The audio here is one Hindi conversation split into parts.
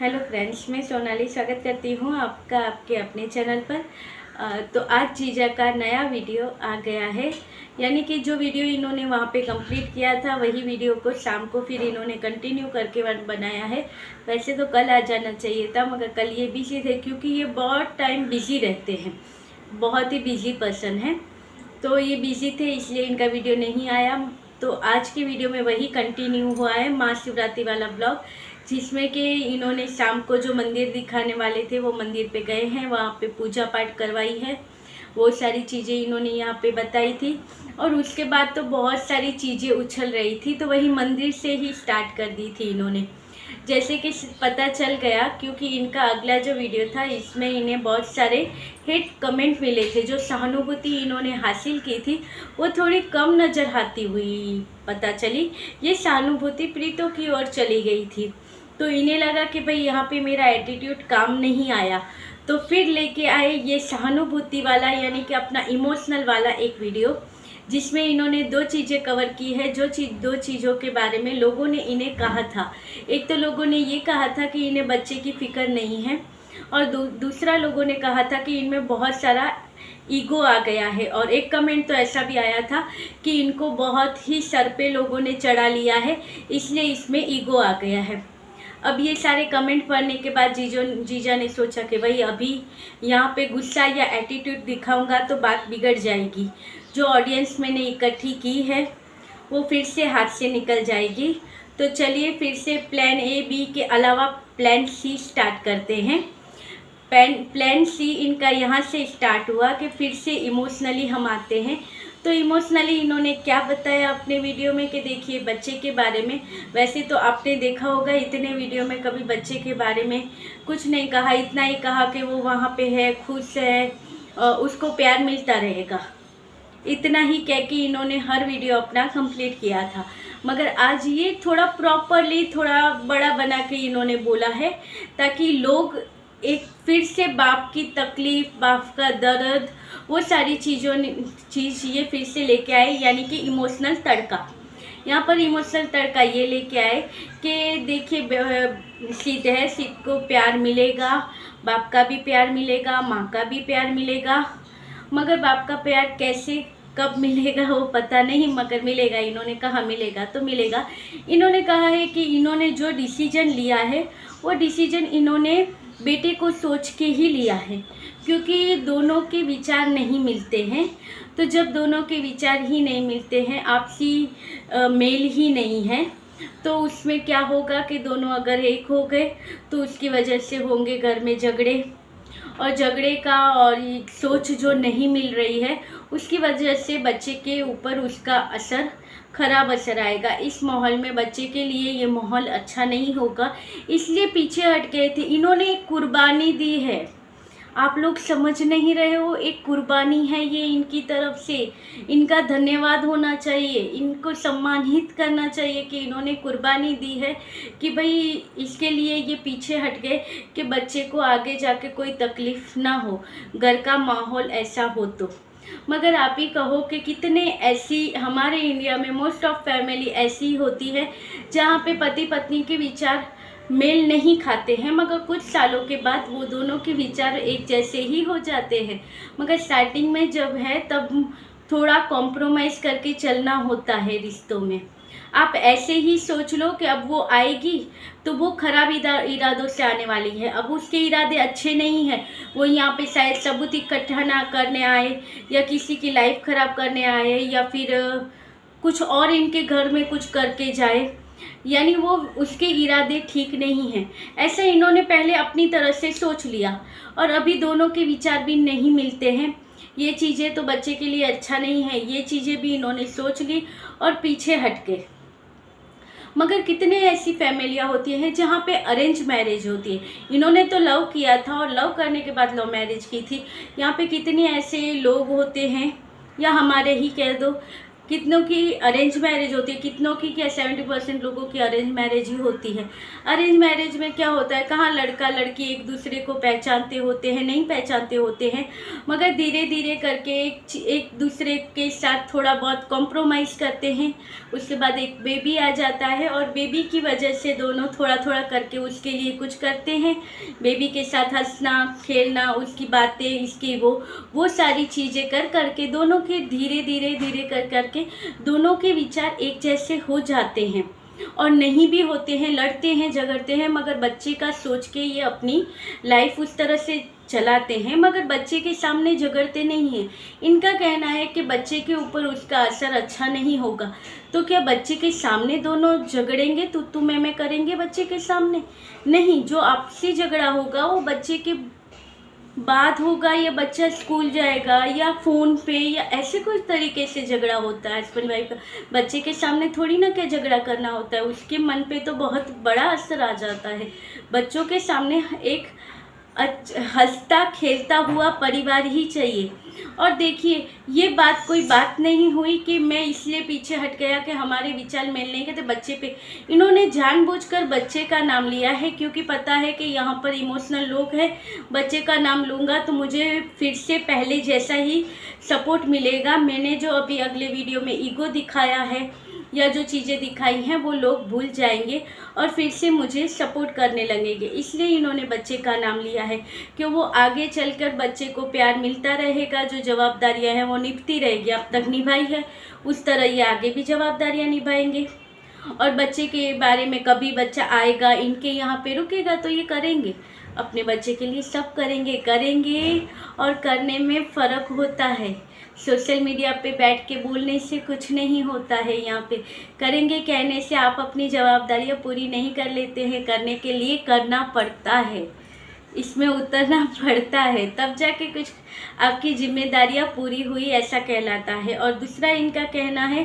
हेलो फ्रेंड्स, मैं सोनाली स्वागत करती हूँ आपका आपके अपने चैनल पर। तो आज जीजा का नया वीडियो आ गया है, यानी कि जो वीडियो इन्होंने वहाँ पे कंप्लीट किया था वही वीडियो को शाम को फिर इन्होंने कंटिन्यू करके बनाया है। वैसे तो कल आ जाना चाहिए था, मगर कल ये बिजी थे क्योंकि ये बहुत टाइम बिजी रहते हैं, बहुत ही बिजी पर्सन है। तो ये बिजी थे इसलिए इनका वीडियो नहीं आया। तो आज की वीडियो में वही कंटिन्यू हुआ है, महाशिवरात्रि वाला ब्लॉग, जिसमें कि इन्होंने शाम को जो मंदिर दिखाने वाले थे वो मंदिर पे गए हैं, वहाँ पे पूजा पाठ करवाई है, वो सारी चीज़ें इन्होंने यहाँ पे बताई थी। और उसके बाद तो बहुत सारी चीज़ें उछल रही थी, तो वही मंदिर से ही स्टार्ट कर दी थी इन्होंने, जैसे कि पता चल गया क्योंकि इनका अगला जो वीडियो था इसमें इन्हें बहुत सारे हिट कमेंट मिले थे। जो सहानुभूति इन्होंने हासिल की थी वो थोड़ी कम नज़र आती हुई पता चली, ये सहानुभूति प्रीतों की ओर चली गई थी। तो इन्हें लगा कि भाई यहाँ पे मेरा एटीट्यूड काम नहीं आया, तो फिर लेके आए ये सहानुभूति वाला, यानी कि अपना इमोशनल वाला एक वीडियो, जिसमें इन्होंने दो चीज़ें कवर की है। दो चीज़ों के बारे में लोगों ने इन्हें कहा था। एक तो लोगों ने ये कहा था कि इन्हें बच्चे की फ़िक्र नहीं है, और दूसरा लोगों ने कहा था कि इनमें बहुत सारा ईगो आ गया है। और एक कमेंट तो ऐसा भी आया था कि इनको बहुत ही सर पे लोगों ने चढ़ा लिया है, इसलिए इसमें ईगो आ गया है। अब ये सारे कमेंट पढ़ने के बाद जीजा ने सोचा कि भाई अभी यहाँ पे गुस्सा या एटीट्यूड दिखाऊंगा तो बात बिगड़ जाएगी, जो ऑडियंस मैंने इकट्ठी की है वो फिर से हाथ से निकल जाएगी। तो चलिए फिर से प्लान ए बी के अलावा प्लान सी स्टार्ट करते हैं। प्लान सी इनका यहाँ से स्टार्ट हुआ कि फिर से इमोशनली हम आते हैं। तो इमोशनली इन्होंने क्या बताया अपने वीडियो में कि देखिए बच्चे के बारे में, वैसे तो आपने देखा होगा इतने वीडियो में कभी बच्चे के बारे में कुछ नहीं कहा, इतना ही कहा कि वो वहाँ पे है, खुश है, उसको प्यार मिलता रहेगा, इतना ही कह के इन्होंने हर वीडियो अपना कंप्लीट किया था। मगर आज ये थोड़ा प्रॉपरली थोड़ा बड़ा बना के इन्होंने बोला है, ताकि लोग एक फिर से बाप की तकलीफ़, बाप का दर्द, वो सारी चीज़ ये फिर से लेके आए, यानी कि इमोशनल तड़का। यहाँ पर इमोशनल तड़का ये लेके आए कि देखिए सिद्ध है, सिद्ध को प्यार मिलेगा, बाप का भी प्यार मिलेगा, माँ का भी प्यार मिलेगा, मगर बाप का प्यार कैसे कब मिलेगा वो पता नहीं, मगर मिलेगा। इन्होंने कहा मिलेगा तो मिलेगा। इन्होंने कहा है कि इन्होंने जो डिसीजन लिया है वो डिसीजन इन्होंने बेटे को सोच के ही लिया है, क्योंकि दोनों के विचार नहीं मिलते हैं। तो जब दोनों के विचार ही नहीं मिलते हैं, आपसी मेल ही नहीं है, तो उसमें क्या होगा कि दोनों अगर एक हो गए तो उसकी वजह से होंगे घर में झगड़े, और झगड़े का और सोच जो नहीं मिल रही है उसकी वजह से बच्चे के ऊपर उसका असर, ख़राब असर आएगा। इस माहौल में बच्चे के लिए ये माहौल अच्छा नहीं होगा, इसलिए पीछे हट गए थे। इन्होंने एक कुर्बानी दी है, आप लोग समझ नहीं रहे हो, एक कुर्बानी है ये इनकी तरफ से। इनका धन्यवाद होना चाहिए, इनको सम्मानित करना चाहिए कि इन्होंने कुर्बानी दी है, कि भाई इसके लिए ये पीछे हट गए कि बच्चे को आगे जाके कोई तकलीफ़ ना हो, घर का माहौल ऐसा हो तो। मगर आप ही कहो कि कितने ऐसी हमारे इंडिया में मोस्ट ऑफ फैमिली ऐसी होती है जहाँ पे पति पत्नी के विचार मेल नहीं खाते हैं, मगर कुछ सालों के बाद वो दोनों के विचार एक जैसे ही हो जाते हैं। मगर स्टार्टिंग में जब है तब थोड़ा कॉम्प्रोमाइज़ करके चलना होता है रिश्तों में। आप ऐसे ही सोच लो कि अब वो आएगी तो वो ख़राब इरादों से आने वाली है, अब उसके इरादे अच्छे नहीं हैं, वो यहाँ पे शायद सबूत इकट्ठा ना करने आए, या किसी की लाइफ ख़राब करने आए, या फिर कुछ और इनके घर में कुछ करके जाए, यानी वो उसके इरादे ठीक नहीं हैं। ऐसे इन्होंने पहले अपनी तरह से सोच लिया, और अभी दोनों के विचार भी नहीं मिलते हैं। ये चीज़ें तो बच्चे के लिए अच्छा नहीं है, ये चीज़ें भी इन्होंने सोच ली और पीछे हट गए। मगर कितने ऐसी फैमिलियाँ होती हैं जहाँ पे अरेंज मैरिज होती है। इन्होंने तो लव किया था और लव करने के बाद लव मैरिज की थी। यहाँ पे कितने ऐसे लोग होते हैं, या हमारे ही कह दो, कितनों की अरेंज मैरिज होती है, कितनों की क्या 70% लोगों की अरेंज मैरिज ही होती है। अरेंज मैरिज में क्या होता है, कहाँ लड़का लड़की एक दूसरे को पहचानते होते हैं, नहीं पहचानते होते हैं, मगर धीरे धीरे करके एक दूसरे के साथ थोड़ा बहुत कॉम्प्रोमाइज़ करते हैं। उसके बाद एक बेबी आ जाता है और बेबी की वजह से दोनों थोड़ा थोड़ा करके उसके लिए कुछ करते हैं। बेबी के साथ हंसना खेलना, उसकी बातें, इसकी वो सारी चीज़ें कर करके दोनों के धीरे धीरे धीरे कर करके दोनों के विचार एक जैसे हो जाते हैं। और नहीं भी होते हैं, लड़ते हैं झगड़ते हैं, मगर बच्चे का सोच के ये अपनी लाइफ उस तरह से चलाते हैं, मगर बच्चे के सामने झगड़ते नहीं हैं। इनका कहना है कि बच्चे के ऊपर उसका असर अच्छा नहीं होगा। तो क्या बच्चे के सामने दोनों झगड़ेंगे, तू मैं करेंगे बच्चे के सामने? नहीं, जो आपसी झगड़ा होगा वो बच्चे के बात होगा, या बच्चा स्कूल जाएगा, या फ़ोन पे, या ऐसे कोई तरीके से झगड़ा होता है हस्बैंड वाइफ का। बच्चे के सामने थोड़ी ना क्या झगड़ा करना होता है, उसके मन पे तो बहुत बड़ा असर आ जाता है। बच्चों के सामने एक हंसता खेलता हुआ परिवार ही चाहिए। और देखिए, ये बात कोई बात नहीं हुई कि मैं इसलिए पीछे हट गया कि हमारे विचार मेल नहीं करते बच्चे पे। इन्होंने जानबूझकर बच्चे का नाम लिया है, क्योंकि पता है कि यहाँ पर इमोशनल लोग हैं, बच्चे का नाम लूँगा तो मुझे फिर से पहले जैसा ही सपोर्ट मिलेगा। मैंने जो अभी अगले वीडियो में ईगो दिखाया है या जो चीज़ें दिखाई हैं वो लोग भूल जाएंगे और फिर से मुझे सपोर्ट करने लगेंगे। इसलिए इन्होंने बच्चे का नाम लिया है कि वो आगे चलकर बच्चे को प्यार मिलता रहेगा, जो जवाबदारियां हैं वो निभती रहेगी। अब तक निभाई है उस तरह ये आगे भी जवाबदारियां निभाएंगे। और बच्चे के बारे में, कभी बच्चा आएगा इनके यहाँ पे रुकेगा तो ये करेंगे, अपने बच्चे के लिए सब करेंगे। और करने में फ़र्क होता है। सोशल मीडिया पे बैठ के बोलने से कुछ नहीं होता है, यहाँ पे करेंगे कहने से आप अपनी जवाबदारियाँ पूरी नहीं कर लेते हैं। करने के लिए करना पड़ता है, इसमें उतरना पड़ता है, तब जाके कुछ आपकी जिम्मेदारियाँ पूरी हुई ऐसा कहलाता है। और दूसरा इनका कहना है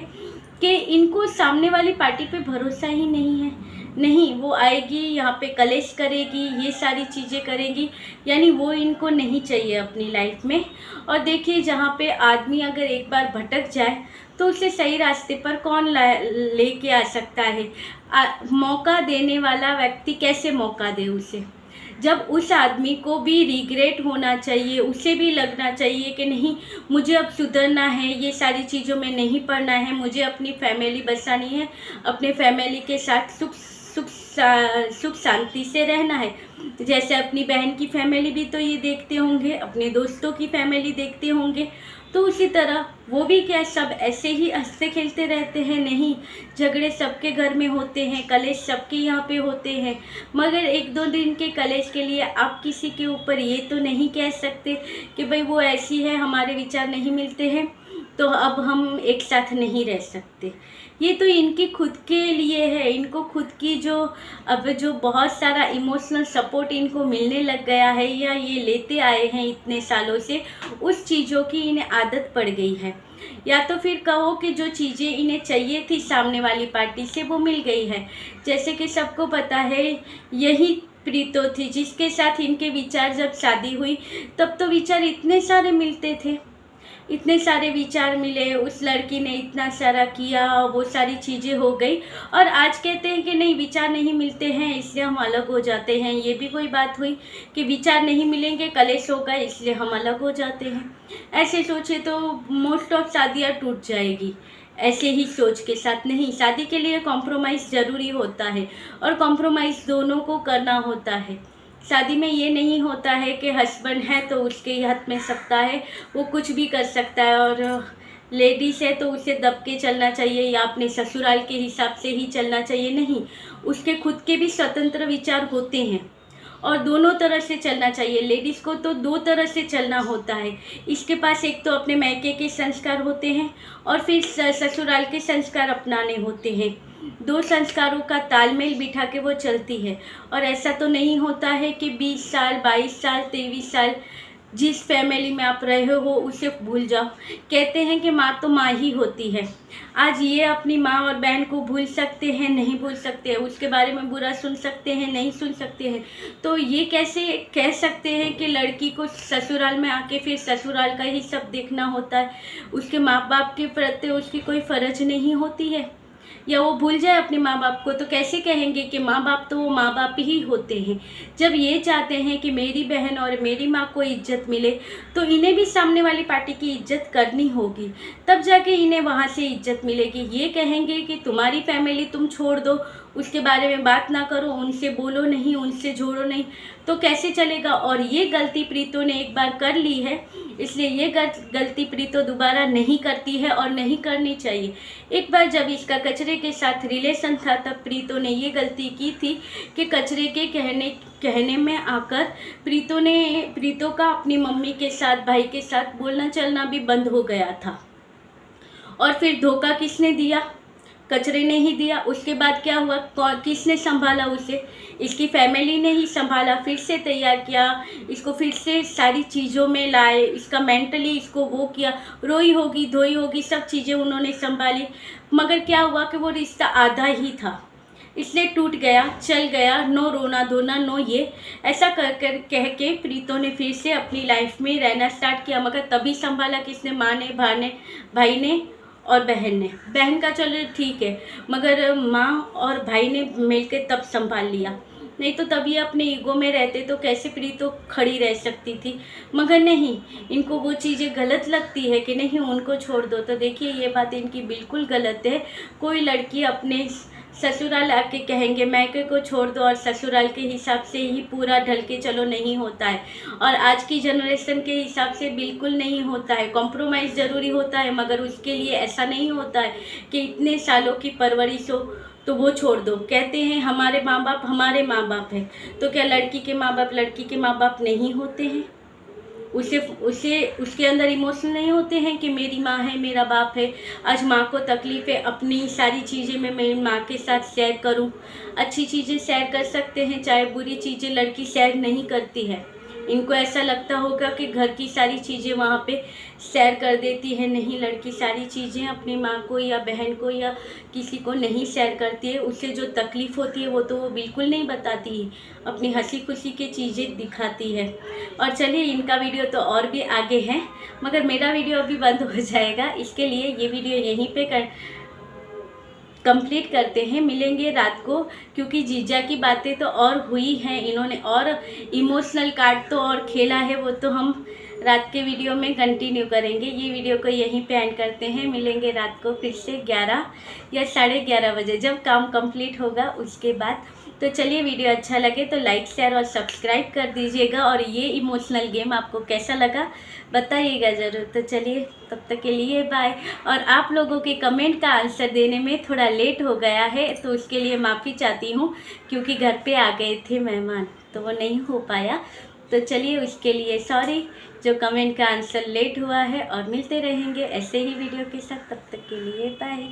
कि इनको सामने वाली पार्टी पे भरोसा ही नहीं है। नहीं, वो आएगी यहाँ पे कलेश करेगी, ये सारी चीज़ें करेगी, यानी वो इनको नहीं चाहिए अपनी लाइफ में। और देखिए, जहाँ पे आदमी अगर एक बार भटक जाए तो उसे सही रास्ते पर कौन लेके आ सकता है? मौका देने वाला व्यक्ति कैसे मौका दे उसे, जब उस आदमी को भी रिग्रेट होना चाहिए, उसे भी लगना चाहिए कि नहीं, मुझे अब सुधरना है, ये सारी चीज़ों में नहीं पड़ना है, मुझे अपनी फैमिली बसानी है, अपने फैमिली के साथ सुख शांति से रहना है। जैसे अपनी बहन की फैमिली भी तो ये देखते होंगे, अपने दोस्तों की फैमिली देखते होंगे, तो उसी तरह वो भी क्या सब ऐसे ही हंसते खेलते रहते हैं? नहीं, झगड़े सबके घर में होते हैं, कलेश सबके यहाँ पे होते हैं, मगर एक दो दिन के कलेश के लिए आप किसी के ऊपर ये तो नहीं कह सकते कि भाई वो ऐसी है, हमारे विचार नहीं मिलते हैं तो अब हम एक साथ नहीं रह सकते। ये तो इनकी खुद के लिए है, इनको खुद की जो बहुत सारा इमोशनल सपोर्ट इनको मिलने लग गया है, या ये लेते आए हैं इतने सालों से, उस चीज़ों की इन्हें आदत पड़ गई है। या तो फिर कहो कि जो चीज़ें इन्हें चाहिए थी सामने वाली पार्टी से वो मिल गई है। जैसे कि सबको पता है, यही प्रीतो थी जिसके साथ इनके विचार, जब शादी हुई तब तो विचार इतने सारे मिलते थे, इतने सारे विचार मिले, उस लड़की ने इतना सारा किया, वो सारी चीज़ें हो गई। और आज कहते हैं कि नहीं, विचार नहीं मिलते हैं इसलिए हम अलग हो जाते हैं। ये भी कोई बात हुई कि विचार नहीं मिलेंगे, कलेश होगा इसलिए हम अलग हो जाते हैं? ऐसे सोचे तो मोस्ट ऑफ शादियाँ टूट जाएगी। ऐसे ही सोच के साथ नहीं, शादी के लिए कॉम्प्रोमाइज़ ज़रूरी होता है और कॉम्प्रोमाइज़ दोनों को करना होता है। शादी में ये नहीं होता है कि हस्बैंड है तो उसके हाथ में सत्ता है, वो कुछ भी कर सकता है, और लेडीज़ है तो उसे दब के चलना चाहिए या अपने ससुराल के हिसाब से ही चलना चाहिए। नहीं, उसके खुद के भी स्वतंत्र विचार होते हैं और दोनों तरह से चलना चाहिए। लेडीज़ को तो दो तरह से चलना होता है। इसके पास एक तो अपने मैके के संस्कार होते हैं और फिर ससुराल के संस्कार अपनाने होते हैं। दो संस्कारों का तालमेल बिठा के वो चलती है। और ऐसा तो नहीं होता है कि 20 साल, 22 साल, 23 साल जिस फैमिली में आप रहे हो उसे भूल जाओ। कहते हैं कि माँ तो माँ ही होती है। आज ये अपनी माँ और बहन को भूल सकते हैं? नहीं भूल सकते हैं। उसके बारे में बुरा सुन सकते हैं? नहीं सुन सकते हैं। तो ये कैसे कह सकते हैं कि लड़की को ससुराल में आके फिर ससुराल का ही सब देखना होता है? उसके माँ बाप के प्रति उसकी कोई फ़र्ज नहीं होती है? या वो भूल जाए अपने माँ बाप को? तो कैसे कहेंगे कि माँ बाप तो वो माँ बाप ही होते हैं? जब ये चाहते हैं कि मेरी बहन और मेरी माँ को इज्जत मिले, तो इन्हें भी सामने वाली पार्टी की इज्जत करनी होगी, तब जाके इन्हें वहाँ से इज्जत मिलेगी। ये कहेंगे कि तुम्हारी फैमिली तुम छोड़ दो, उसके बारे में बात ना करो, उनसे बोलो नहीं, उनसे जोड़ो नहीं, तो कैसे चलेगा? और ये गलती प्रीतो ने एक बार कर ली है, इसलिए ये गलती प्रीतो दोबारा नहीं करती है और नहीं करनी चाहिए। एक बार जब इसका कचरे के साथ रिलेशन था, तब प्रीतो ने ये गलती की थी कि कचरे के कहने में आकर प्रीतो का अपनी मम्मी के साथ, भाई के साथ बोलना चलना भी बंद हो गया था। और फिर धोखा किसने दिया? कचरे ने ही दिया। उसके बाद क्या हुआ? किसने संभाला उसे? इसकी फैमिली ने ही संभाला, फिर से तैयार किया, इसको फिर से सारी चीज़ों में लाए, इसका मेंटली इसको वो किया, रोई होगी, धोई होगी, सब चीज़ें उन्होंने संभाली। मगर क्या हुआ कि वो रिश्ता आधा ही था, इसलिए टूट गया, चल गया। नो रोना धोना, नो ये, ऐसा कर कह के प्रीतो ने फिर से अपनी लाइफ में रहना स्टार्ट किया। मगर तभी संभाला किसने? माँ ने, भाई ने और बहन ने। बहन का चलो ठीक है, मगर माँ और भाई ने मिलकर तब संभाल लिया, नहीं तो तब ये अपने ईगो में रहते तो कैसे प्रीतो खड़ी रह सकती थी। मगर नहीं, इनको वो चीज़ें गलत लगती है कि नहीं उनको छोड़ दो। तो देखिए ये बात इनकी बिल्कुल गलत है। कोई लड़की अपने ससुराल आके कहेंगे मैके को छोड़ दो और ससुराल के हिसाब से ही पूरा ढल के चलो, नहीं होता है। और आज की जनरेशन के हिसाब से बिल्कुल नहीं होता है। कॉम्प्रोमाइज़ ज़रूरी होता है, मगर उसके लिए ऐसा नहीं होता है कि इतने सालों की परवरिश हो तो वो छोड़ दो। कहते हैं हमारे माँ बाप हमारे माँ बाप हैं, तो क्या लड़की के माँ बाप लड़की के माँ बाप नहीं होते हैं? उसे उसके अंदर इमोशन नहीं होते हैं कि मेरी माँ है, मेरा बाप है। आज माँ को तकलीफ़ है, अपनी सारी चीज़ें मैं मेरी माँ के साथ शेयर करूँ। अच्छी चीज़ें शेयर कर सकते हैं, चाहे बुरी चीज़ें लड़की शेयर नहीं करती है। इनको ऐसा लगता होगा कि घर की सारी चीज़ें वहाँ पे शेयर कर देती है। नहीं, लड़की सारी चीज़ें अपनी माँ को या बहन को या किसी को नहीं शेयर करती है। उसे जो तकलीफ़ होती है वो तो वो बिल्कुल नहीं बताती है, अपनी हंसी खुशी की चीज़ें दिखाती है। और चलिए, इनका वीडियो तो और भी आगे है, मगर मेरा वीडियो अभी बंद हो जाएगा, इसके लिए ये वीडियो यहीं पे कंप्लीट करते हैं। मिलेंगे रात को, क्योंकि जीजा की बातें तो और हुई हैं, इन्होंने और इमोशनल कार्ड तो और खेला है, वो तो हम रात के वीडियो में कंटिन्यू करेंगे। ये वीडियो को यहीं पे एंड करते हैं। मिलेंगे रात को फिर से 11 या 11:30 बजे, जब काम कंप्लीट होगा उसके बाद। तो चलिए, वीडियो अच्छा लगे तो लाइक शेयर और सब्सक्राइब कर दीजिएगा। और ये इमोशनल गेम आपको कैसा लगा बताइएगा ज़रूर। तो चलिए, तब तक के लिए बाय। और आप लोगों के कमेंट का आंसर देने में थोड़ा लेट हो गया है, तो उसके लिए माफ़ी चाहती हूँ, क्योंकि घर पे आ गए थे मेहमान, तो वो नहीं हो पाया। तो चलिए, उसके लिए सॉरी जो कमेंट का आंसर लेट हुआ है। और मिलते रहेंगे ऐसे ही वीडियो के साथ, तब तक के लिए बाय।